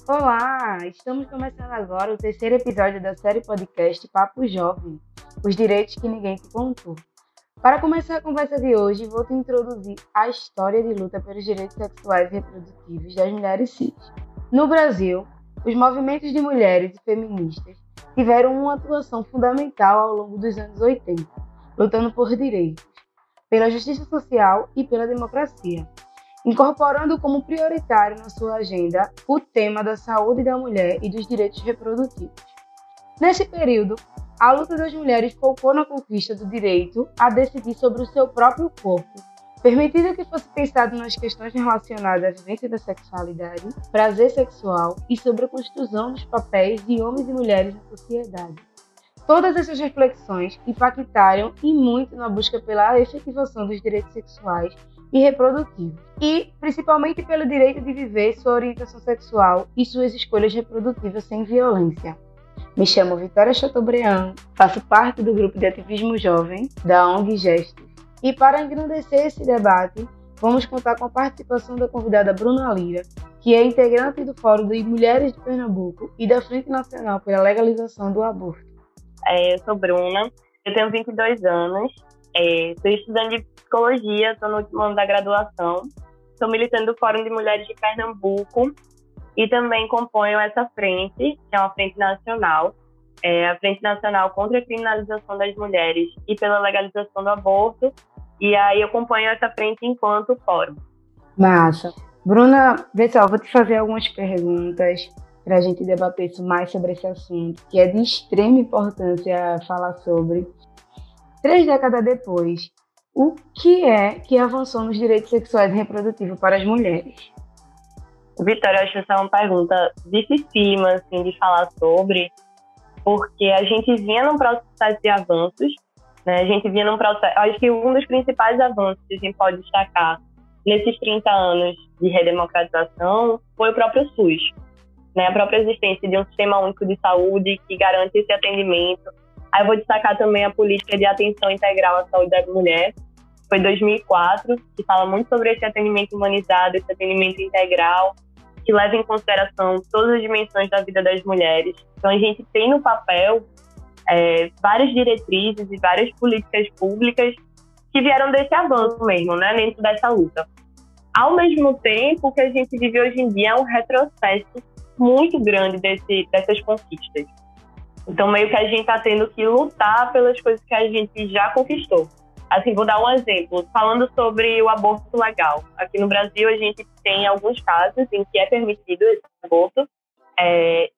Olá! Estamos começando agora o terceiro episódio da série podcast Papo Jovem, os direitos que ninguém te contou. Para começar a conversa de hoje, vou te introduzir a história de luta pelos direitos sexuais e reprodutivos das mulheres cis. No Brasil, os movimentos de mulheres e feministas tiveram uma atuação fundamental ao longo dos anos 80, lutando por direitos, pela justiça social e pela democracia, incorporando como prioritário na sua agenda o tema da saúde da mulher e dos direitos reprodutivos. Nesse período, a luta das mulheres focou na conquista do direito a decidir sobre o seu próprio corpo, permitindo que fosse pensado nas questões relacionadas à vivência da sexualidade, prazer sexual e sobre a construção dos papéis de homens e mulheres na sociedade. Todas essas reflexões impactaram e muito na busca pela efetivação dos direitos sexuais e reprodutivos, e principalmente pelo direito de viver sua orientação sexual e suas escolhas reprodutivas sem violência. Me chamo Vitória Chateaubriand, faço parte do grupo de ativismo jovem da ONG Gestos, e para engrandecer esse debate, vamos contar com a participação da convidada Bruna Lira, que é integrante do Fórum de Mulheres de Pernambuco e da Frente Nacional pela Legalização do Aborto. Eu sou Bruna, eu tenho 22 anos, sou estudante de psicologia, estou no último ano da graduação, sou militante do Fórum de Mulheres de Pernambuco e também componho essa frente, que é uma frente nacional, a Frente Nacional contra a Criminalização das Mulheres e pela Legalização do Aborto, e aí eu componho essa frente enquanto fórum. Massa! Bruna, pessoal, vou te fazer algumas perguntas para a gente debater mais sobre esse assunto, que é de extrema importância falar sobre. 3 décadas depois, o que é que avançou nos direitos sexuais e reprodutivos para as mulheres? Vitória, acho que essa é uma pergunta dificílima assim, de falar sobre, porque a gente vinha num processo de avanços, né? A gente vinha num processo. Acho que um dos principais avanços que a gente pode destacar nesses 30 anos de redemocratização foi o próprio SUS, né? A própria existência de um sistema único de saúde que garante esse atendimento. Aí eu vou destacar também a política de atenção integral à saúde da mulher, foi 2004, que fala muito sobre esse atendimento humanizado, esse atendimento integral, que leva em consideração todas as dimensões da vida das mulheres. Então a gente tem no papel várias diretrizes e várias políticas públicas que vieram desse avanço mesmo, né, dentro dessa luta. Ao mesmo tempo, o que a gente vive hoje em dia é um retrocesso muito grande dessas conquistas. Então, meio que a gente está tendo que lutar pelas coisas que a gente já conquistou. Assim, vou dar um exemplo, falando sobre o aborto legal. Aqui no Brasil, a gente tem alguns casos em que é permitido esse aborto,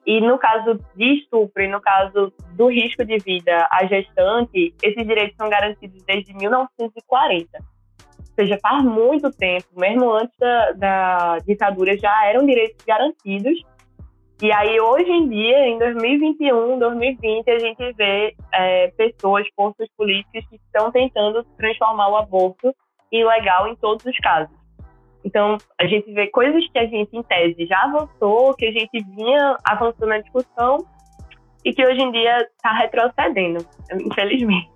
e no caso de estupro e no caso do risco de vida à gestante, esses direitos são garantidos desde 1940. Ou seja, faz muito tempo, mesmo antes da ditadura, já eram direitos garantidos. E aí, hoje em dia, em 2021, 2020, a gente vê pessoas, forças políticas que estão tentando transformar o aborto ilegal em todos os casos. Então, a gente vê coisas que a gente, em tese, já avançou, que a gente vinha avançando na discussão e que hoje em dia está retrocedendo, infelizmente.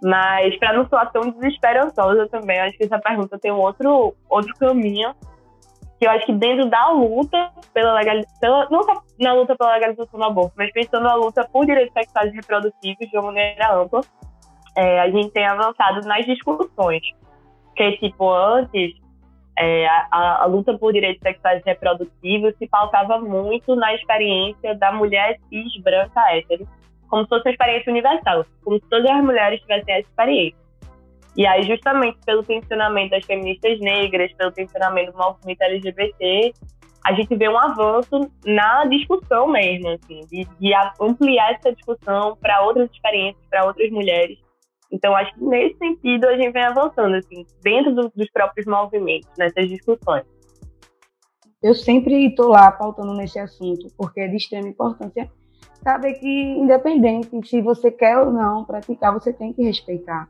Mas, para não soar tão desesperançosa também, acho que essa pergunta tem um outro caminho, que eu acho que dentro da luta pela legalização, não só na luta pela legalização do aborto, mas pensando na luta por direitos sexuais e reprodutivos de uma maneira ampla, a gente tem avançado nas discussões. Porque, tipo, antes, a luta por direitos sexuais e reprodutivos se pautava muito na experiência da mulher cis, branca, hétero, como se fosse uma experiência universal, como se todas as mulheres tivessem essa experiência. E aí, justamente pelo tensionamento das feministas negras, pelo tensionamento do movimento LGBT, a gente vê um avanço na discussão mesmo, assim, de ampliar essa discussão para outras experiências, para outras mulheres. Então, acho que nesse sentido a gente vem avançando, assim, dentro dos próprios movimentos, nessas discussões. Eu sempre estou lá pautando nesse assunto, porque é de extrema importância saber que, independente se você quer ou não praticar, você tem que respeitar.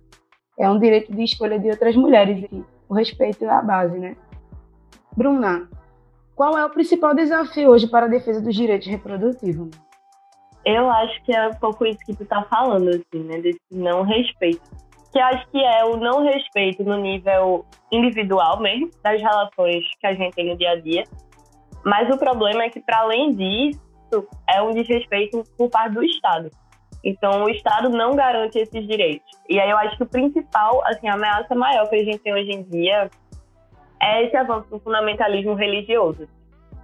É um direito de escolha de outras mulheres e o respeito é a base, né? Bruna, qual é o principal desafio hoje para a defesa dos direitos reprodutivos? Eu acho que é um pouco isso que tu tá falando, assim, né? Desse não respeito. Que eu acho que é o não respeito no nível individual mesmo, das relações que a gente tem no dia a dia, Mas o problema é que, para além disso, é um desrespeito por parte do Estado. Então, o Estado não garante esses direitos. E aí eu acho que o principal, assim, a ameaça maior que a gente tem hoje em dia é esse avanço do fundamentalismo religioso.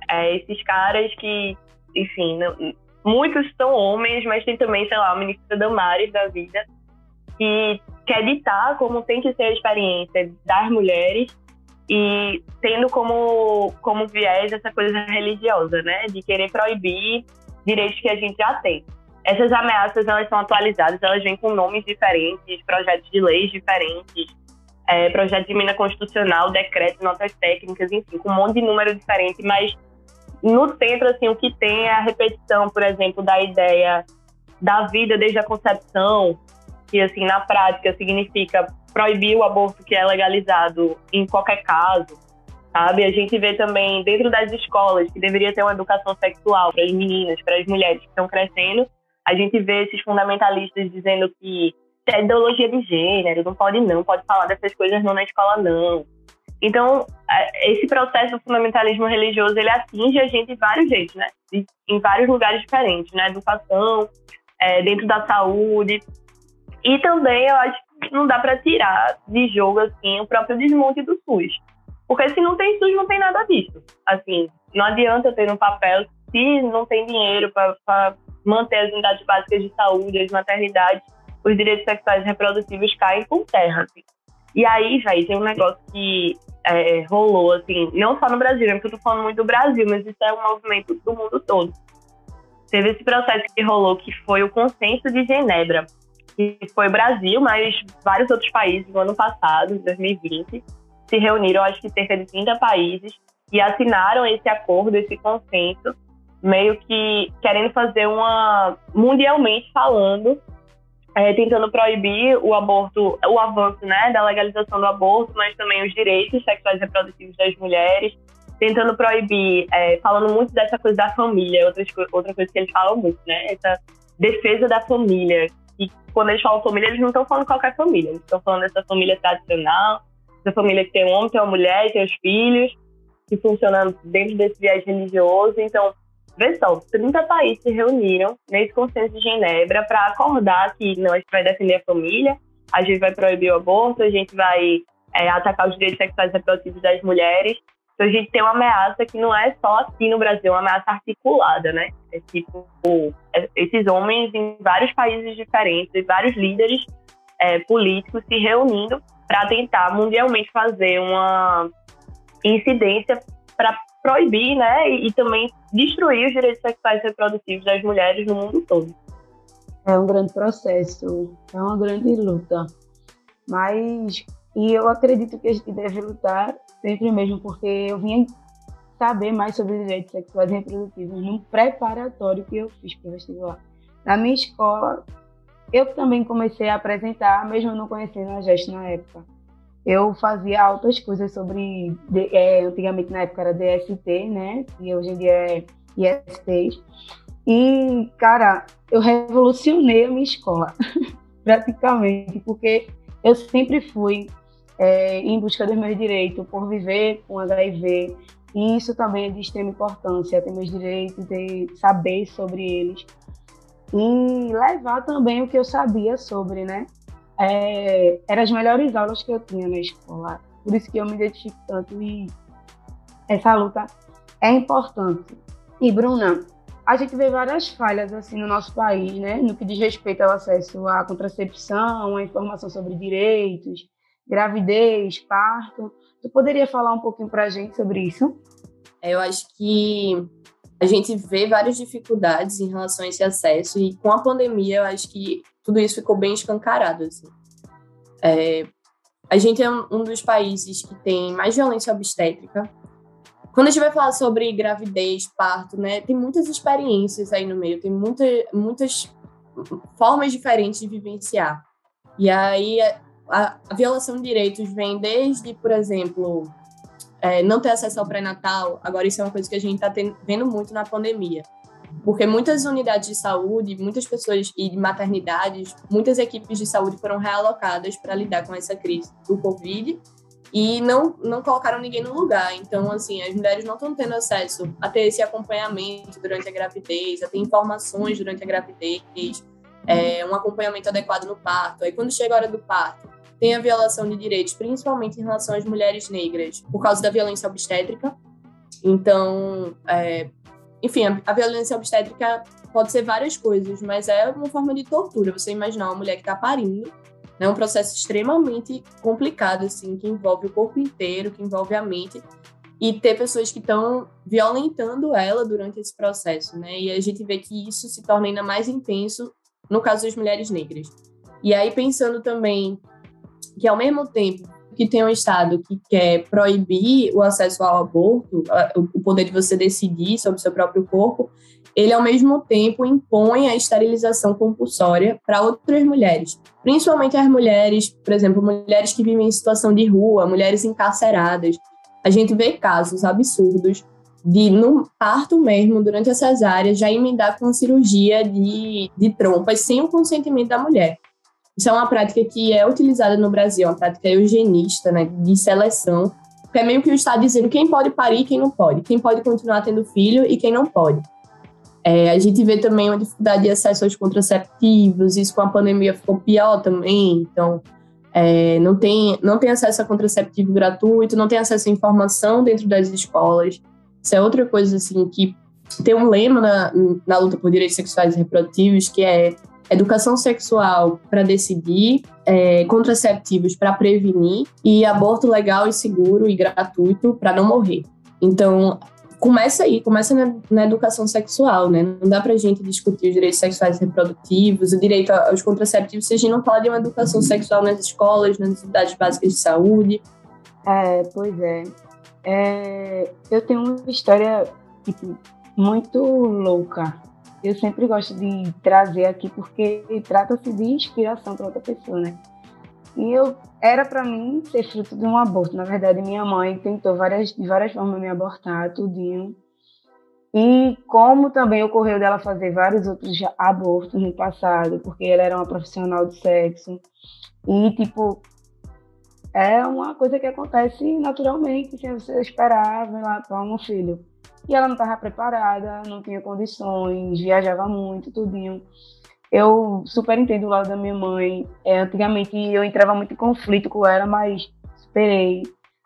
Esses caras que, enfim, muitos são homens, mas tem também, sei lá, a ministra Damares da vida, que quer ditar como tem que ser a experiência das mulheres e tendo como viés essa coisa religiosa, né? De querer proibir direitos que a gente já tem. Essas ameaças, elas são atualizadas, elas vêm com nomes diferentes, projetos de leis diferentes, projeto de emenda constitucional, decretos, notas técnicas, enfim, com um monte de número diferente, mas no centro, assim, o que tem é a repetição, por exemplo, da ideia da vida desde a concepção, que, assim, na prática significa proibir o aborto que é legalizado em qualquer caso, sabe? A gente vê também dentro das escolas que deveria ter uma educação sexual para as meninas, para as mulheres que estão crescendo, a gente vê esses fundamentalistas dizendo que é ideologia de gênero, não pode falar dessas coisas não na escola, não. Então, esse processo do fundamentalismo religioso, ele atinge a gente de vários jeitos, né? Em vários lugares diferentes, na educação, dentro da saúde. E também, eu acho que não dá para tirar de jogo, assim, o próprio desmonte do SUS. Porque se não tem SUS, não tem nada disso. Assim, não adianta ter um papel se não tem dinheiro para manter as unidades básicas de saúde, as maternidades, os direitos sexuais e reprodutivos caem por terra, assim. E aí, velho, tem um negócio que rolou, assim, não só no Brasil, né, porque eu tô falando muito do Brasil, mas isso é um movimento do mundo todo. Teve esse processo que rolou, que foi o Consenso de Genebra, que foi o Brasil, mas vários outros países no ano passado, em 2020, se reuniram, acho que cerca de 30 países, e assinaram esse acordo, esse consenso, meio que querendo fazer mundialmente falando, tentando proibir o aborto, o avanço, né, da legalização do aborto, mas também os direitos sexuais e reprodutivos das mulheres, tentando proibir, falando muito dessa coisa da família, outra coisa que eles falam muito, né, essa defesa da família. E quando eles falam família, eles não estão falando qualquer família, eles estão falando dessa família tradicional, dessa família que tem um homem, tem uma mulher, tem os filhos, que funcionam dentro desse viés religioso. Então, vê só, 30 países se reuniram nesse Consenso de Genebra para acordar que não, a gente vai defender a família, a gente vai proibir o aborto, a gente vai atacar os direitos sexuais e reprodutivos das mulheres. Então a gente tem uma ameaça que não é só aqui no Brasil, é uma ameaça articulada, né? Tipo, esses homens em vários países diferentes, vários líderes políticos se reunindo para tentar mundialmente fazer uma incidência para proibir, né, e também destruir os direitos sexuais e reprodutivos das mulheres no mundo todo. É um grande processo, é uma grande luta, e eu acredito que a gente deve lutar sempre mesmo, porque eu vim saber mais sobre direitos sexuais e reprodutivos num preparatório que eu fiz para o vestibular. Na minha escola, eu também comecei a apresentar, mesmo não conhecendo a GEST na época. Eu fazia altas coisas sobre, antigamente na época era DST, né, e hoje em dia é IST. E, cara, eu revolucionei a minha escola, praticamente, porque eu sempre fui em busca dos meus direitos, por viver com HIV, e isso também é de extrema importância, ter meus direitos, saber sobre eles, e levar também o que eu sabia sobre, né? Eram as melhores aulas que eu tinha na escola, por isso que eu me identifico tanto, e essa luta é importante. E, Bruna, a gente vê várias falhas assim no nosso país, né? No que diz respeito ao acesso à contracepção, à informação sobre direitos, gravidez, parto. Tu poderia falar um pouquinho para a gente sobre isso? Eu acho que a gente vê várias dificuldades em relação a esse acesso, e com a pandemia eu acho que tudo isso ficou bem escancarado, assim. A gente é um dos países que tem mais violência obstétrica. Quando a gente vai falar sobre gravidez, parto, né, tem muitas experiências aí no meio, tem muitas formas diferentes de vivenciar. E aí a violação de direitos vem desde, por exemplo, não ter acesso ao pré-natal. Agora isso é uma coisa que a gente está vendo muito na pandemia. Porque muitas unidades de saúde, muitas pessoas e de maternidades, muitas equipes de saúde foram realocadas para lidar com essa crise do Covid. e não colocaram ninguém no lugar. Então, assim, as mulheres não estão tendo acesso a ter esse acompanhamento durante a gravidez, a ter informações durante a gravidez, um acompanhamento adequado no parto. Aí, quando chega a hora do parto, tem a violação de direitos, principalmente em relação às mulheres negras, por causa da violência obstétrica. Então, enfim, a violência obstétrica pode ser várias coisas, mas é uma forma de tortura. Você imaginar uma mulher que está parindo, é um processo extremamente complicado, assim, que envolve o corpo inteiro, que envolve a mente, e ter pessoas que estão violentando ela durante esse processo, né? E a gente vê que isso se torna ainda mais intenso no caso das mulheres negras. E aí, pensando também que, ao mesmo tempo que tem um Estado que quer proibir o acesso ao aborto, o poder de você decidir sobre o seu próprio corpo, ele, ao mesmo tempo, impõe a esterilização compulsória para outras mulheres, principalmente as mulheres, por exemplo, mulheres que vivem em situação de rua, mulheres encarceradas. A gente vê casos absurdos de, no parto mesmo, durante a cesárea, já emendar com cirurgia de trompas sem o consentimento da mulher. Isso é uma prática que é utilizada no Brasil, uma prática eugenista, né, de seleção, que é meio que o Estado dizendo quem pode parir e quem não pode, quem pode continuar tendo filho e quem não pode. A gente vê também uma dificuldade de acesso aos contraceptivos, isso com a pandemia ficou pior também, então não tem acesso a contraceptivo gratuito, não tem acesso à informação dentro das escolas. Isso é outra coisa, assim, que tem um lema na luta por direitos sexuais e reprodutivos, que é educação sexual para decidir, contraceptivos para prevenir e aborto legal e seguro e gratuito para não morrer. Então, começa na educação sexual, né? Não dá pra gente discutir os direitos sexuais e reprodutivos, o direito aos contraceptivos, se a gente não fala de uma educação sexual nas escolas, nas unidades básicas de saúde. Pois é. Eu tenho uma história, tipo, muito louca. Eu sempre gosto de trazer aqui porque trata-se de inspiração para outra pessoa, né? E era para mim ser fruto de um aborto. Na verdade, minha mãe tentou de várias formas me abortar, tudinho. E como também ocorreu dela fazer vários outros abortos no passado, porque ela era uma profissional de sexo. E, tipo, é uma coisa que acontece naturalmente, sem você esperar, vai lá para um filho. E ela não estava preparada, não tinha condições, viajava muito, tudinho. Eu super entendo o lado da minha mãe. Antigamente eu entrava muito em conflito com ela, mas esperei,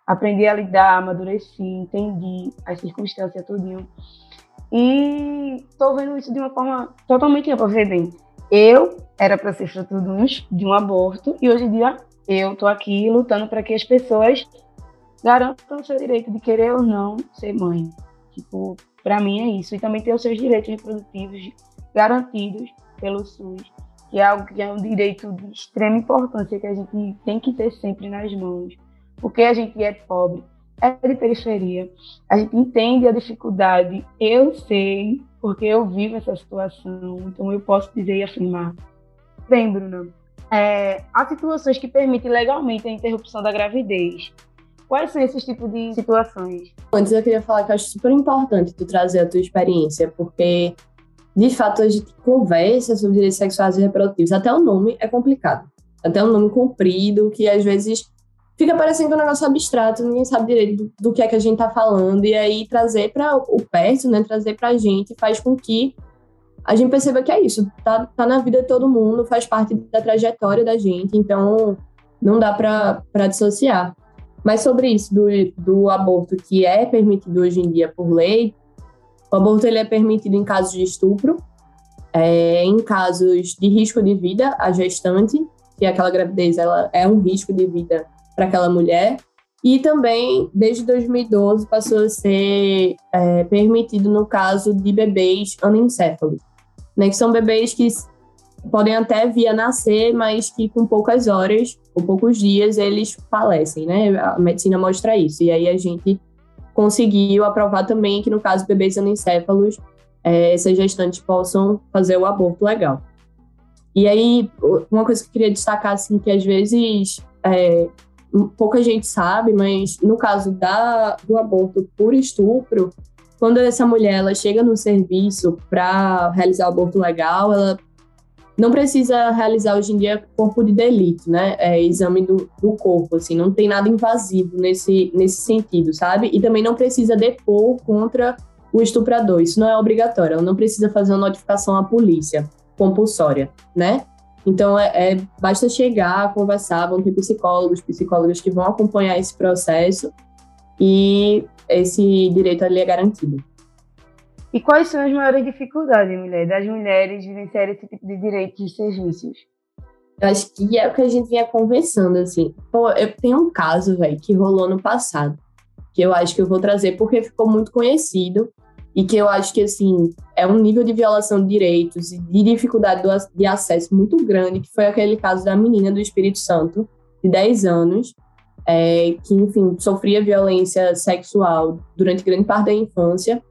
aprendi a lidar, amadureci, entendi as circunstâncias, tudinho. E estou vendo isso de uma forma totalmente ampla. Ver bem, eu era para ser fruto de um aborto e hoje em dia eu estou aqui lutando para que as pessoas garantam o seu direito de querer ou não ser mãe. Tipo, para mim é isso. E também ter os seus direitos reprodutivos garantidos pelo SUS, que é um direito de extrema importância que a gente tem que ter sempre nas mãos, porque a gente é pobre, é de periferia, a gente entende a dificuldade, eu sei, porque eu vivo essa situação, então eu posso dizer e afirmar. Bem, Bruna, há situações que permitem legalmente a interrupção da gravidez. Quais são esses tipos de situações? Antes eu queria falar que eu acho super importante tu trazer a tua experiência, porque de fato, a gente conversa sobre direitos sexuais e reprodutivos. Até o nome é complicado. Até um nome comprido, que às vezes fica parecendo um negócio abstrato, ninguém sabe direito do que é que a gente está falando. E aí trazer para o perto, né, trazer para a gente, faz com que a gente perceba que é isso. Tá na vida de todo mundo, faz parte da trajetória da gente. Então, não dá para dissociar. Mas sobre isso do aborto que é permitido hoje em dia por lei, o aborto ele é permitido em casos de estupro, em casos de risco de vida à gestante, que aquela gravidez ela é um risco de vida para aquela mulher, e também, desde 2012, passou a ser permitido no caso de bebês anencéfalos, né, que são bebês que podem até vir a nascer, mas que com poucas horas ou poucos dias eles falecem, né? A medicina mostra isso, e aí a gente conseguiu aprovar também que, no caso de bebês anencéfalos, essas gestantes possam fazer o aborto legal. E aí, uma coisa que eu queria destacar, assim, que às vezes pouca gente sabe, mas no caso do aborto por estupro, quando essa mulher ela chega no serviço para realizar o aborto legal, ela não precisa realizar hoje em dia corpo de delito, né? Exame do corpo, assim, não tem nada invasivo nesse sentido, sabe? E também não precisa depor contra o estuprador, isso não é obrigatório, ela não precisa fazer uma notificação à polícia compulsória, né? Então, basta chegar, conversar, vão ter psicólogas que vão acompanhar esse processo e esse direito ali é garantido. E quais são as maiores dificuldades, mulher, das mulheres vivenciarem esse tipo de direitos e serviços? Eu acho que é o que a gente vinha conversando, assim. Pô, eu tenho um caso, velho, que rolou no passado, que eu acho que eu vou trazer porque ficou muito conhecido e que eu acho que, assim, é um nível de violação de direitos e de dificuldade de acesso muito grande, que foi aquele caso da menina do Espírito Santo, de 10 anos, que, enfim, sofria violência sexual durante grande parte da infância,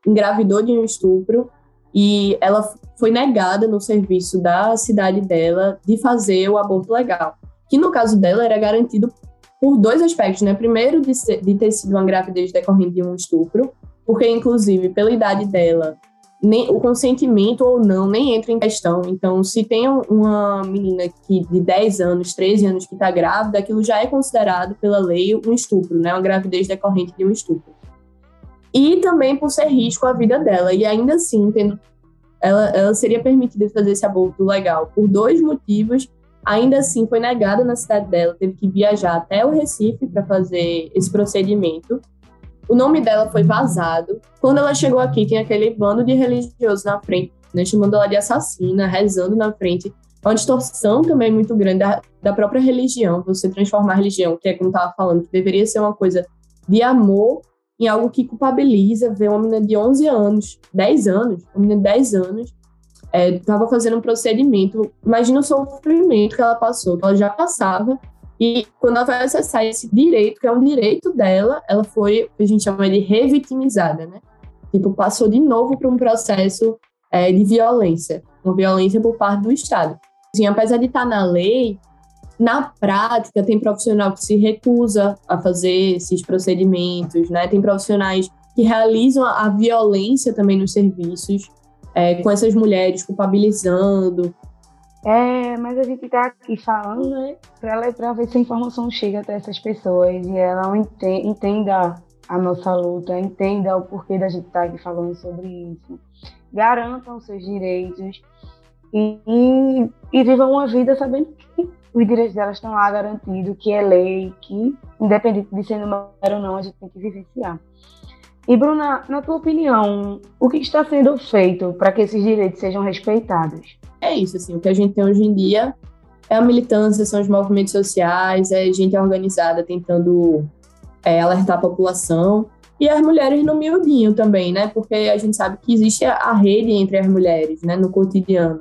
engravidou de um estupro e ela foi negada no serviço da cidade dela de fazer o aborto legal, que no caso dela era garantido por dois aspectos, né? Primeiro, de ter sido uma gravidez decorrente de um estupro, porque, inclusive, pela idade dela, nem o consentimento ou não nem entra em questão. Então, se tem uma menina de 10 anos, 13 anos que está grávida, aquilo já é considerado pela lei um estupro, né? Uma gravidez decorrente de um estupro. E também por ser risco à vida dela. E ainda assim, ela seria permitida fazer esse aborto legal por dois motivos. Ainda assim, foi negada na cidade dela, teve que viajar até o Recife para fazer esse procedimento. O nome dela foi vazado. Quando ela chegou aqui, tinha aquele bando de religiosos na frente, né, chamando ela de assassina, rezando na frente. É uma distorção também muito grande da própria religião, você transformar a religião, que é como estava falando, que deveria ser uma coisa de amor, em algo que culpabiliza. Ver uma menina de 11 anos, 10 anos, uma menina de 10 anos, estava fazendo um procedimento. Imagina o sofrimento que ela passou, que ela já passava. E quando ela vai acessar esse direito, que é um direito dela, ela foi, o que a gente chama de revitimizada, né? Tipo, passou de novo para um processo de violência, uma violência por parte do Estado. Assim, apesar de estar na lei, na prática tem profissional que se recusa a fazer esses procedimentos, né? Tem profissionais que realizam a violência também nos serviços, com essas mulheres culpabilizando. Mas a gente está aqui falando, né, para ver se a informação chega até essas pessoas e ela entenda a nossa luta, entenda o porquê da gente estar aqui falando sobre isso, garantam seus direitos e vivam uma vida sabendo que os direitos delas estão lá garantidos, que é lei, que independente de ser número ou não, a gente tem que vivenciar. E, Bruna, na tua opinião, o que está sendo feito para que esses direitos sejam respeitados? É isso, assim, o que a gente tem hoje em dia é a militância, são os movimentos sociais, é gente organizada tentando alertar a população e as mulheres no miudinho também, né? Porque a gente sabe que existe a rede entre as mulheres, né, no cotidiano.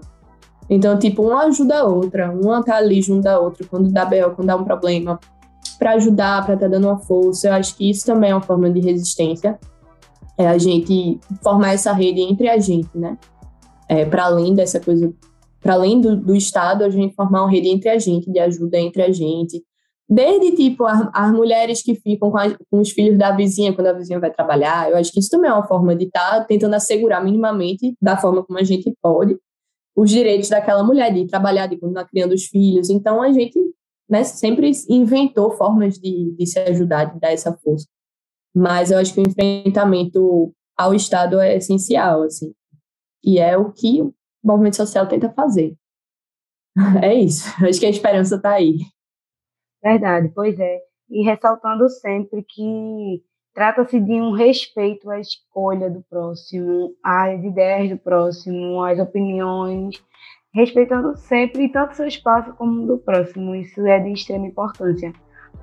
Então, tipo, uma ajuda a outra, uma tá ali junto da outra quando dá BO, quando dá um problema, para ajudar, para estar dando uma força. Eu acho que isso também é uma forma de resistência, é a gente formar essa rede entre a gente, né? Para além dessa coisa, para além do Estado, a gente formar uma rede entre a gente, de ajuda entre a gente. Desde, tipo, as mulheres que ficam com os filhos da vizinha quando a vizinha vai trabalhar. Eu acho que isso também é uma forma de estar tentando assegurar minimamente, da forma como a gente pode, os direitos daquela mulher de trabalhar, de continuar criando os filhos. Então, a gente, né, sempre inventou formas de se ajudar, de dar essa força. Mas eu acho que o enfrentamento ao Estado é essencial, assim. E é o que o movimento social tenta fazer. É isso. Acho que a esperança está aí. Verdade, pois é. E ressaltando sempre que trata-se de um respeito à escolha do próximo, às ideias do próximo, às opiniões, respeitando sempre tanto seu espaço como o do próximo. Isso é de extrema importância.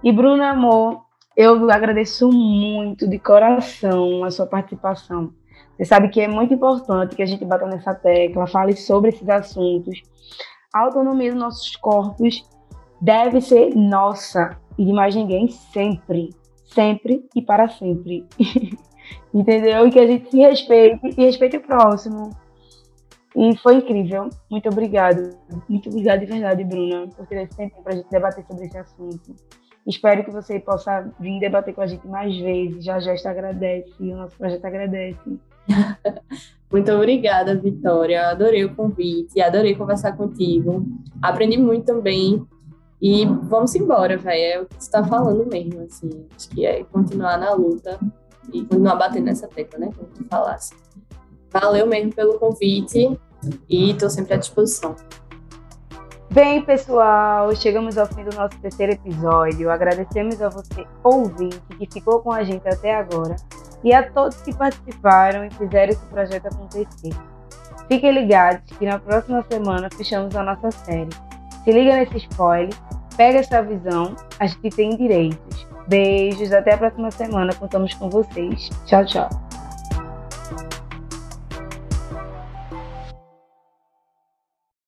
E, Bruna, amor, eu agradeço muito de coração a sua participação. Você sabe que é muito importante que a gente bata nessa tecla, fale sobre esses assuntos. A autonomia dos nossos corpos deve ser nossa e de mais ninguém sempre, sempre e para sempre. Entendeu? E que a gente se respeite e respeite o próximo. E foi incrível. Muito obrigada. Muito obrigada de verdade, Bruna, por ter esse tempo para a gente debater sobre esse assunto. Espero que você possa vir debater com a gente mais vezes. Já está agradece, o nosso projeto agradece. Muito obrigada, Vitória. Adorei o convite, adorei conversar contigo. Aprendi muito também. E vamos embora, velho. É o que você está falando mesmo, assim. Acho que é continuar na luta e continuar batendo nessa tecla, né? Como tu falasse. Valeu mesmo pelo convite e estou sempre à disposição. Bem, pessoal, chegamos ao fim do nosso terceiro episódio. Agradecemos a você, ouvinte, que ficou com a gente até agora e a todos que participaram e fizeram esse projeto acontecer. Fiquem ligados que na próxima semana fechamos a nossa série. Se liga nesse spoiler, pega essa visão, a gente tem direitos. Beijos, até a próxima semana, contamos com vocês. Tchau, tchau.